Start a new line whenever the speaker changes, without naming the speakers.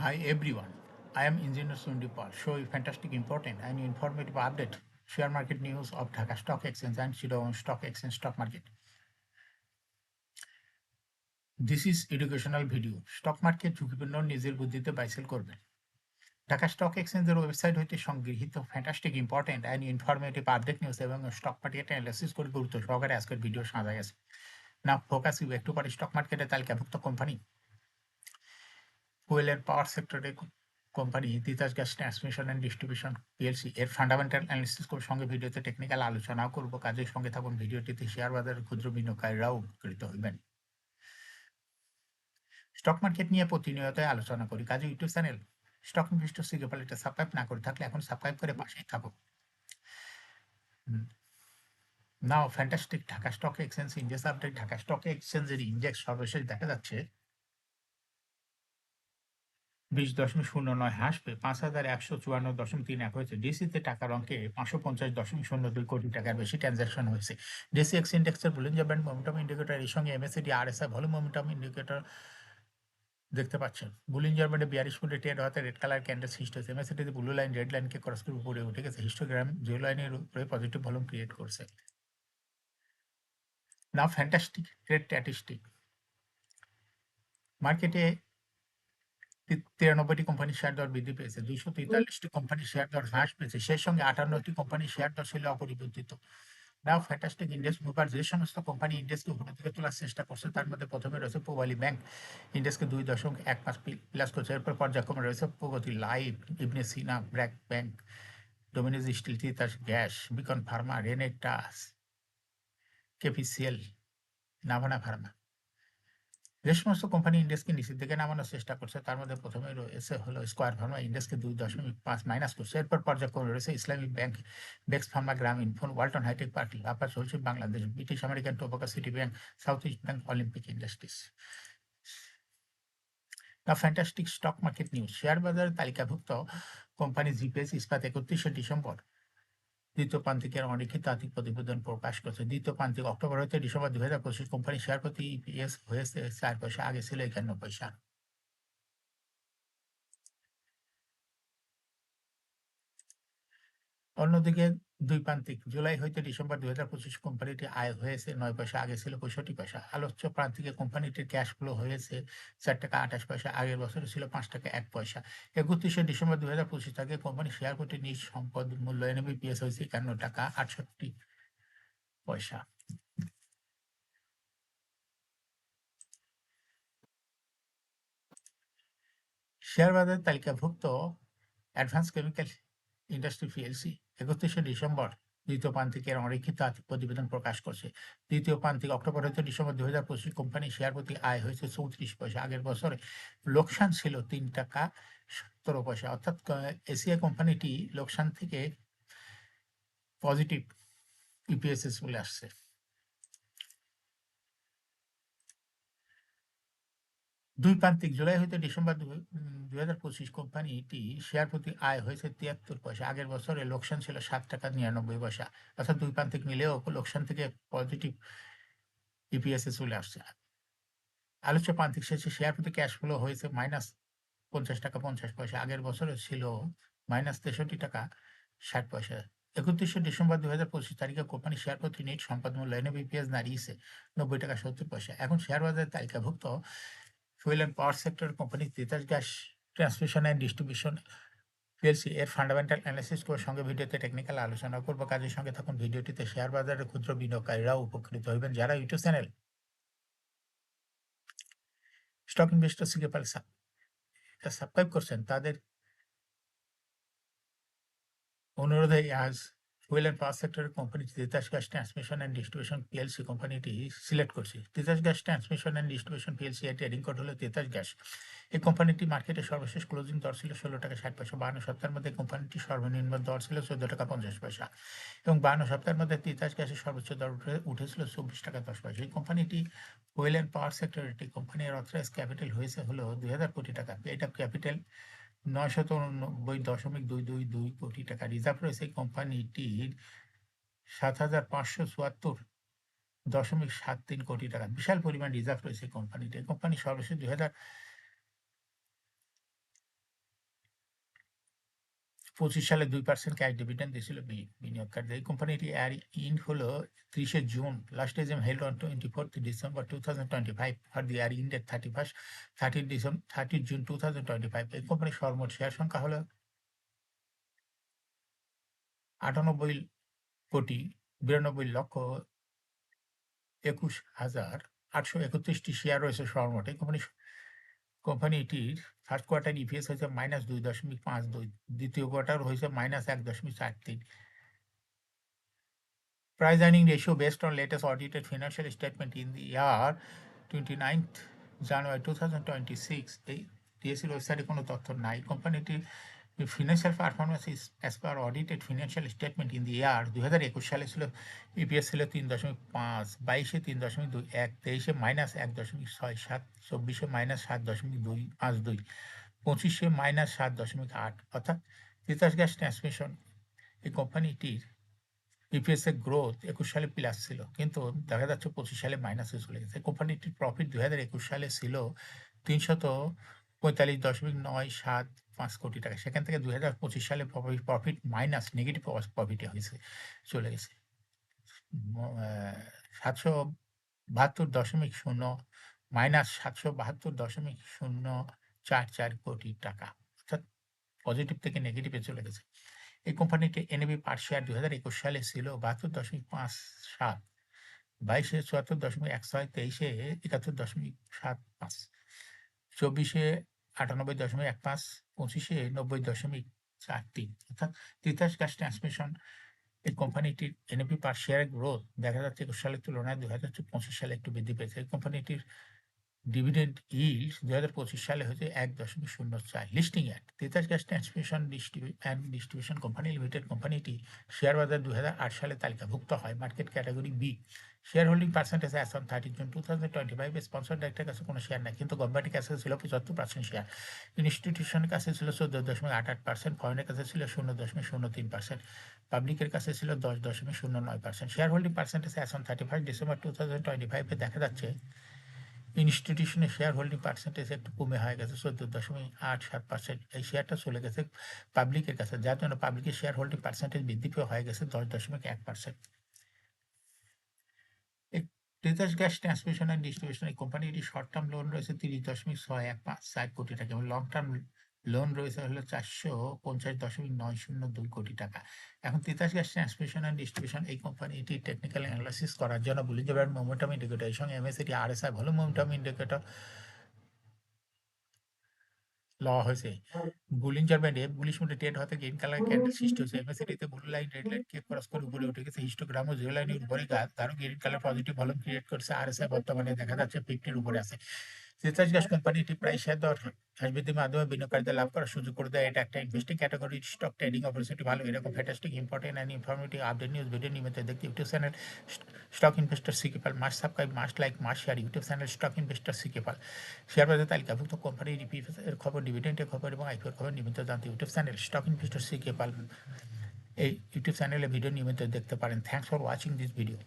Hi everyone, I am Engineer Sundipal. Show you fantastic, important and informative update. Share market news of Dhaka Stock Exchange and Chittagong Stock Exchange stock market. This is educational video. Stock market ঝুঁকিপূর্ণ নিজের বুদ্ধিতে বাইসেল করবেন। Dhaka stock এক্সচেঞ্জের website হইতে সংগৃহীত fantastic important and informative update news এবং stock market analysis করে গুরুত্ব সহকারে আজকের ভিডিও সাজা গেছে। না ফোকাস ইউ একটু পরে স্টক মার্কেটে তালিকাভুক্ত কোম্পানি ফুয়েল এন্ড পাওয়ার সেক্টরে company Titas gas transmission and distribution PLC এর ফান্ডামেন্টাল অ্যানালিসিস করে সঙ্গে ভিডিওতে টেকনিক্যাল আলোচনাও করব। কাজের সঙ্গে থাকুন। ভিডিওটিতে শেয়ার বাজারের ক্ষুদ্র বিনিয়োগকারীরাও উপকৃত হইবেন। স্টক মার্কেট নিয়ে প্রতিনিয়তই আলোচনা করি। কাজে ইউটিউব চ্যানেল স্টক ইনভেস্টর সিগেপাল এটা সাবস্ক্রাইব না করে থাকলে এখন সাবস্ক্রাইব করে পাশেই থাকুন। Now fantastic Dhaka stock exchange index update. Dhaka stock এক্সচেঞ্জের ইন্ডেক্স সর্বশেষ দেখা যাচ্ছে 20.09 হ্রাস পেয়ে 5,154.31 হয়েছে। ডিসিতে টাকার অঙ্কে 550.02 কোটি টাকার বেশি ট্রানজাকশন হয়েছে। ডিসি এক্স ইন্ডেক্সের বুলিঞ্জার ব্যান্ড মোমেন্টাম ইন্ডিকেটর এর সঙ্গে MACD RSI volume momentum indicator দেখতে পাচ্ছেন। বুলিঞ্জার ব্যান্ডে 42 ফুটে টের হাতে রেড কালার ক্যান্ডেল সৃষ্টি হয়েছে। এমএসসিডিতে ব্লু লাইন রেড লাইনকে ক্রস করে উপরে উঠে গেছে। হিস্টোগ্রাম জিরো লাইনের উপরে পজিটিভ ভলিউম ক্রিয়েট করছে। নাও ফ্যান্টাস্টিক ট্রেড স্ট্যাটিস্টিক। মার্কেটে 93টি কোম্পানির শেয়ার দর বৃদ্ধি পেয়েছে, 243টি কোম্পানির শেয়ার দর হ্রাস পেয়েছে, সেই সঙ্গে 58টি কোম্পানির শেয়ার দর ছিল অপরিবর্তিত। নাও ফ্যান্টাস্টিক ইন্ডেক্স মুভার যে সমস্ত কোম্পানি ইন্ডেক্সকে উপরের দিকে তোলার চেষ্টা করছে তার মধ্যে প্রথমে রয়েছে পূবালী ব্যাংক, ইন্ডেক্সকে 2.15 প্লাস করছে। এরপর পর্যায়ক্রমে রয়েছে Pragati life, Ibn Sina, BRAC bank, Dominage steel, Titas gas, Beacon pharma, রেনেটাস, কেপিসিএল, নাভানা ফার্মা। যে সমস্ত কোম্পানি ইন্ডেক্সকে নিচের দিকে নামানোর চেষ্টা করছে তার মধ্যে প্রথমে রয়েছে হলো স্কয়ার ফার্মা, ইন্ডেক্সকে 2.5 মাইনাস করছে। এরপর পর্যায়ক্রমে রয়েছে ইসলামিক ব্যাংক, বেক্স ফার্মা, গ্রামীণ ফোন, ওয়ালটন হাইটেক পার্টি, আপার চলছে Bangladesh, British American tobacco, city bank, south east bank, Olympic industries. The fantastic stock market news. Share বাজারে তালিকাভুক্ত কোম্পানি জিপিএস ইস্পাত 31শে ডিসেম্বর দ্বিতীয় প্রান্তিকের অলিখিত আর্থিক প্রতিবেদন প্রকাশ করছে। দ্বিতীয় প্রান্তিক অক্টোবর হতে ডিসেম্বর 2025 কোম্পানি শেয়ার প্রতি ইপিএস হয়েছে 4 পয়সা, আগে ছিল 51 পয়সা। অন্যদিকে দুই প্রান্তিক জুলাই হইতে ডিসেম্বর 2025 কোম্পানিটি আয় হয়েছে 9 পয়সা, আগে ছিল 65 পয়সা। আলোচ্য প্রান্তিকে কোম্পানিটির ক্যাশ ফ্লো হয়েছে 4 টাকা 28 পয়সা, আগের বছরে ছিল 5 টাকা 1 পয়সা। 31শে ডিসেম্বর 2025 থেকে কোম্পানি শেয়ার প্রতি নিজ সম্পদ মূল্য এনবিপিএস হয়েছে 51 টাকা 68 পয়সা। শেয়ার বাজার তালিকাভুক্ত অ্যাডভান্স কেমিক্যাল ইন্ডাস্ট্রি পিএলসি 31শে ডিসেম্বর দ্বিতীয় প্রান্তিকের অলিখিত আর্থিক প্রতিবেদন প্রকাশ করছে। দ্বিতীয় প্রান্তিক অক্টোবর হতে ডিসেম্বর 2025 কোম্পানি শেয়ার প্রতি আয় হয়েছে 34 পয়সা, আগের বছরে লোকসান ছিল 3 টাকা 17 পয়সা। অর্থাৎ এসিআই কোম্পানিটি লোকসান থেকে পজিটিভ ইপিএস চলে আসছে। দুই প্রান্তিক জুলাই হইতে ডিসেম্বর 2025 কোম্পানিটি শেয়ার প্রতি আয় হয়েছে 73 পয়সা, আগের বছরে লোকসান ছিল 7 টাকা 99 পয়সা। অর্থাৎ দুই প্রান্তিক মিলেও লোকসান থেকে পজিটিভ ইপিএস চলে আসছে। আলোচ্য প্রান্তিক শেষে শেয়ার প্রতি ক্যাশ ফ্লো হয়েছে -50 টাকা 50 পয়সা, আগের বছরে ছিল -63 টাকা 60 পয়সা। 31শে ডিসেম্বর 2025 তারিখে কোম্পানি শেয়ার প্রতি নেট সম্পদ মূল্য এনবিপিএস দাঁড়িয়েছে 90 টাকা 70 পয়সা। এখন শেয়ার বাজারে তালিকাভুক্ত fuel and power sector company Titas gas transmission and distribution PLC এর ফান্ডামেন্টাল অ্যানালিসিস করে সঙ্গে ভিডিওতে টেকনিক্যাল আলোচনা করবো। কাজের সঙ্গে থাকুন। ভিডিওটিতে শেয়ার বাজারের ক্ষুদ্র বিনিয়োগকারীরাও উপকৃত হইবেন। যারা ইউটিউব চ্যানেল স্টক ইনভেস্টর সিগেপাল সাবস্ক্রাইব করছেন তাদের অনুরোধে আজ ফুয়েল অ্যান্ড পাওয়ার সেক্টরের company Titas gas transmission and distribution PLC কোম্পানিটি সিলেক্ট করছি। Titas gas transmission and distribution PLC এর ট্রেডিং কোড হলো তিতাস গ্যাস। এই কোম্পানিটি মার্কেটে সর্বশেষ ক্লোজিং দর ছিল 16 টাকা 60 পয়সা। 52 সপ্তাহের মধ্যে কোম্পানিটি সর্বনিম্ন দর ছিল 14 টাকা 50 পয়সা এবং 52 সপ্তাহের মধ্যে তিতাস গ্যাসের সর্বোচ্চ দর উঠেছিল 24 টাকা 10 পয়সা। এই কোম্পানিটি ফুয়েল অ্যান্ড পাওয়ার সেক্টরের একটি কোম্পানির অথরাইজ ক্যাপিটাল হয়েছে হলো 2000 কোটি টাকা। পেড আপ ক্যাপিটাল 989.222 কোটি টাকা। রিজার্ভ রয়েছে কোম্পানিটির 7,574.73 কোটি টাকা। বিশাল পরিমাণ রিজার্ভ রয়েছে কোম্পানিতে। কোম্পানি সর্বশেষ 25 সালে 2% ক্যাশ ডিভিডেন্ড দিয়েছিল বিনিয়োগকারীদের। এই কোম্পানিটি এর ইন্ড হলো 30 June. Last exam held on 24 December 2025 for the year ended 30 June 2025। এই কোম্পানির সর্বমোট শেয়ার সংখ্যা হলো 98,92,21,831টি শেয়ার রয়েছে সর্বমোট। এই কোম্পানিটির ফার্স্ট কোয়ার্টার ইপিএস হয়েছে -2.52, দ্বিতীয় কোয়ার্টার হয়েছে -1.43। Price earning ratio based on latest audited financial statement in the year 29th January 2026. এই টিএসসির ওয়েবসাইটে কোনো তথ্য নাই। কোম্পানিটির financial performance is as per audited financial statement in the year 2021 সালে ছিল ইপিএস ছিল 3.5, 22-এ 3.21, 23-এ -1.67, 24-এ -7.252, 25-এ -7.8। অর্থাৎ তিতাস গ্যাস ট্রান্সমিশন এই কোম্পানিটির ইপিএস এর গ্রোথ 21 সালে প্লাস ছিল, কিন্তু দেখা যাচ্ছে 25 সালে মাইনাসে চলে গেছে। কোম্পানিটির প্রফিট 2021 সালে ছিল 345.975 কোটি টাকা। সেখান থেকে 2025 সালে প্রফিট মাইনাস নেগেটিভ প্রফিটে হয়েছে, চলে গেছে 772.0 মাইনাস 772.044 কোটি টাকা, অর্থাৎ পজিটিভ থেকে নেগেটিভে চলে গেছে। এই কোম্পানিটি এনএবি পার শেয়ার 2021 সালে ছিল 72.57, 22-এ 74.16, 23-এ 71.75, 24-এ 98.15, 25-এ 90.43। অর্থাৎ তিতাস গ্যাস ট্রান্সমিশন এই কোম্পানিটির এনএবি পার শেয়ার গ্রোথ দেখা যাচ্ছে 21 সালের তুলনায় 2025 সালে একটু বৃদ্ধি পেয়েছে। এই কোম্পানিটির ডিভিডেন্ড ইল্ড 2025 সালে হয়েছে 1.04। Listing at Titas gas transmission distribution company limited. কোম্পানিটি শেয়ার বাজার 2008 সালে তালিকাভুক্ত হয়, market category B. Share holding percentage as on 30 June 2025 sponsor ডাইরেক্টরের কাছে কোনো শেয়ার নাই, কিন্তু গভর্নমেন্টের কাছে ছিল 75% শেয়ার, ইনস্টিটিউশনের কাছে ছিল 14.88%, ফরেনের কাছে ছিল 0.03%, পাবলিকের কাছে ছিল 10.09%। Share holding percentage as on 31 December 2025 দেখা যাচ্ছে ইনস্টিটিউশনের শেয়ার হোল্ডিং পার্সেন্টেজ একটু কমে হয়ে গেছে 14.87%। এই শেয়ারটা চলে গেছে পাবলিকের কাছে, যার জন্য পাবলিকের শেয়ার হোল্ডিং পার্সেন্টেজ বৃদ্ধি পেয়ে হয়ে গেছে 10.1%। এই Titas gas transmission and distribution এই কোম্পানিটি শর্ট টার্ম লোন রয়েছে 30.614 কোটি টাকা এবং লং টার্ম লোন রয়েছে হলো 450.902 কোটি টাকা। এখন Titas gas transmission and distribution এই কোম্পানিটি টেকনিক্যাল অ্যানালাইসিস করার জন্য বুলিঞ্জার ব্যান্ড মোমেন্টাম ইন্ডিকেটর এর সঙ্গে MACD RSI volume momentum indicator লওয়া হয়েছে। বুলিঞ্জার ব্যান্ডে বুলিশ মোডে ট্রেড হতে গ্রিন কালার ক্যান্ডেল সৃষ্টি হয়েছে। এমএসিডিতে ব্লু লাইন রেড লাইন কে ক্রস করে উপরে উঠে গেছে। হিস্টোগ্রাম ও জিরো লাইনের উপরে গাঢ় green colour positive volume create করছে। আরএসআই বর্তমানে দেখা যাচ্ছে 50 এর উপরে আছে। তিতাস গ্যাস কোম্পানিটি প্রায় শেয়ার দর হ্রাস বৃদ্ধির মাধ্যমে বিনিয়োগকারীদের লাভ করার সুযোগ করে দেয়। এটা একটা investing category. Stock trading opportunity ভালো। এরকম fantastic important and informative update news video নিয়মিত দেখতে ইউটিউব চ্যানেল স্টক ইনভেস্টর সিকিপাল must subscribe, must like, must share YouTube channel stock investor সিকিপাল। শেয়ার বাজার তালিকাভুক্ত কোম্পানির ইপিএস এর খবর, ডিভিডেন্ডের খবর এবং আইপিওর খবর নিয়মিত জানতে ইউটিউব চ্যানেল স্টক ইনভেস্টর সিকিপাল এই ইউটিউব চ্যানেলে ভিডিও নিয়মিত দেখতে পারেন। Thanks for watching this video.